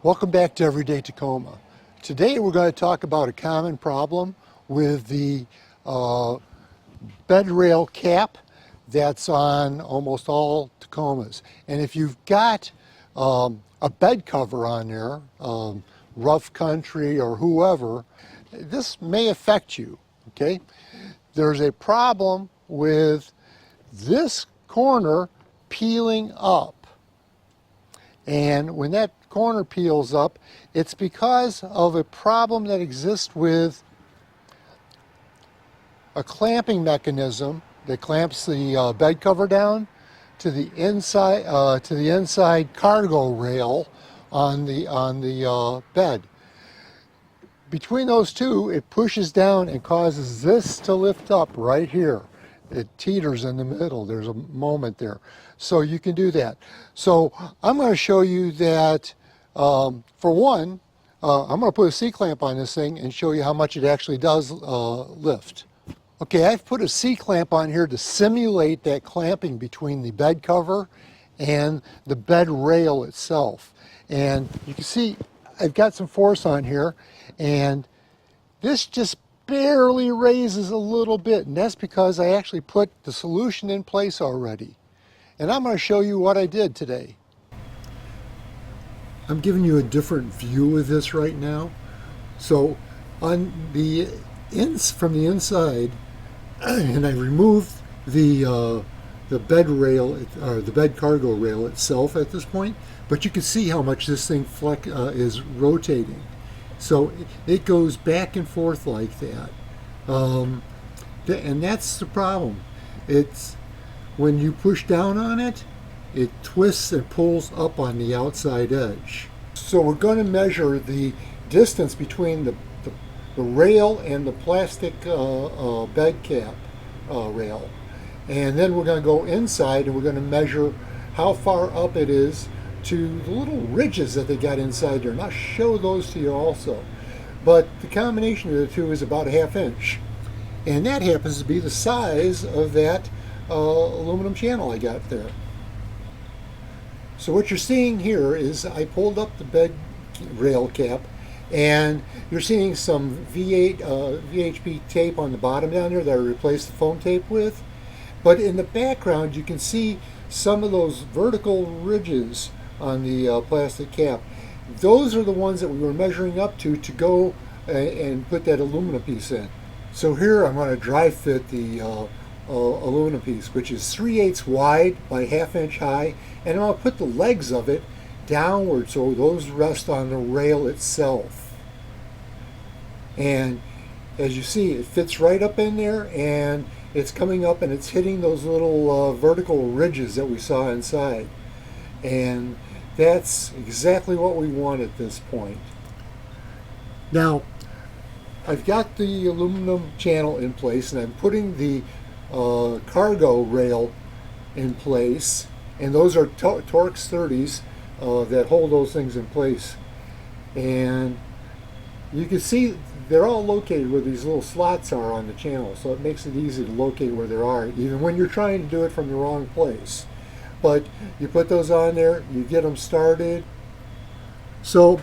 Welcome back to Everyday Tacoma. Today we're going to talk about a common problem with the bed rail cap that's on almost all Tacomas. And if you've got a bed cover on there, rough country or whoever, this may affect you, okay? There's a problem with this corner peeling up. And when that corner peels up, it's because of a problem that exists with a clamping mechanism that clamps the bed cover down to the inside cargo rail on the bed. Between those two, it pushes down and causes this to lift up right here. It teeters in the middle. There's a moment there. So you can do that. So I'm going to show you that, for one, I'm going to put a C-clamp on this thing and show you how much it actually does lift. Okay, I've put a C-clamp on here to simulate that clamping between the bed cover and the bed rail itself. And you can see I've got some force on here, and this just barely raises a little bit, and that's because I actually put the solution in place already. And I'm going to show you what I did today. I'm giving you a different view of this right now. So on the from the inside, and I removed the bed rail, or the bed cargo rail itself at this point, but you can see how much this thing is rotating. So it goes back and forth like that. And that's the problem. It's when you push down on it, it twists and pulls up on the outside edge. So we're going to measure the distance between the rail and the plastic bed cap rail. And then we're going to go inside and we're going to measure how far up it is to the little ridges that they got inside there. And I'll show those to you also. But the combination of the two is about a ½ inch. And that happens to be the size of that aluminum channel I got there. So what you're seeing here is I pulled up the bed rail cap, and you're seeing some VHP tape on the bottom down there that I replaced the foam tape with. But in the background you can see some of those vertical ridges on the plastic cap. Those are the ones that we were measuring up to go and put that aluminum piece in. So here I'm going to dry fit the aluminum piece, which is 3/8 wide by ½ inch high, and I'll put the legs of it downward so those rest on the rail itself. And as you see, it fits right up in there, and it's coming up and it's hitting those little vertical ridges that we saw inside. And that's exactly what we want at this point. Now, I've got the aluminum channel in place, and I'm putting the cargo rail in place, and those are Torx 30s that hold those things in place. And you can see they're all located where these little slots are on the channel, so it makes it easy to locate where they are, even when you're trying to do it from the wrong place. But you put those on there, you get them started. So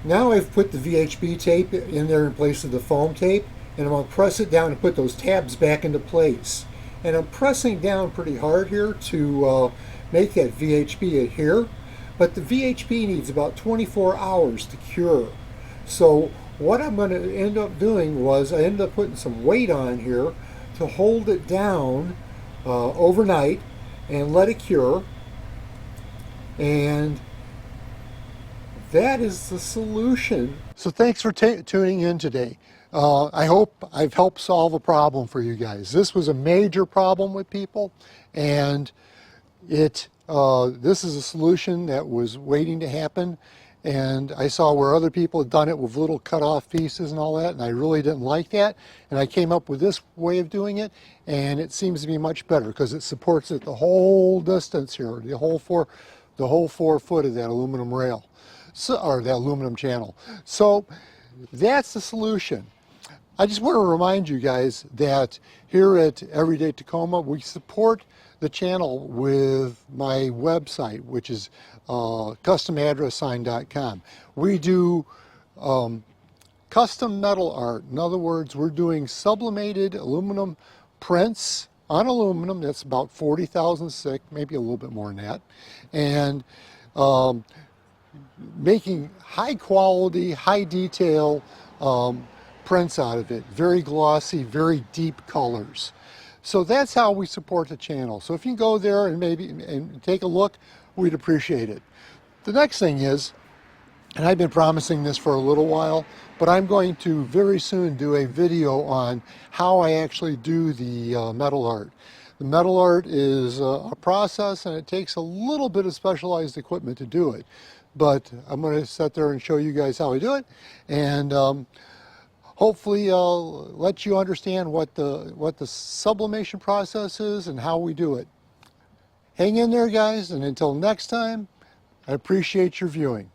now I've put the VHP tape in there in place of the foam tape, and I'm going to press it down and put those tabs back into place. And I'm pressing down pretty hard here to make that VHP adhere, but the VHP needs about 24 hours to cure. So what I'm going to end up doing was I ended up putting some weight on here to hold it down overnight and let it cure. And that is the solution. So thanks for tuning in today. I hope I've helped solve a problem for you guys. This was a major problem with people, and this is a solution that was waiting to happen. And I saw where other people had done it with little cut-off pieces and all that, and I really didn't like that. And I came up with this way of doing it, and it seems to be much better because it supports it the whole distance here, the whole 4 foot of that aluminum rail, or that aluminum channel. So that's the solution. I just want to remind you guys that here at Everyday Tacoma, we support the channel with my website, which is customaddresssign.com. We do custom metal art. In other words, we're doing sublimated aluminum prints on aluminum. That's about 40,000 stick, maybe a little bit more than that. And making high quality, high detail prints out of it. Very glossy, very deep colors. So that's how we support the channel. So if you can go there and maybe take a look, we'd appreciate it. The next thing is, and I've been promising this for a little while, but I'm going to very soon do a video on how I actually do the metal art. The metal art is a process, and it takes a little bit of specialized equipment to do it. But I'm going to sit there and show you guys how I do it, and hopefully let you understand what the sublimation process is and how we do it. Hang in there, guys, and until next time, I appreciate your viewing.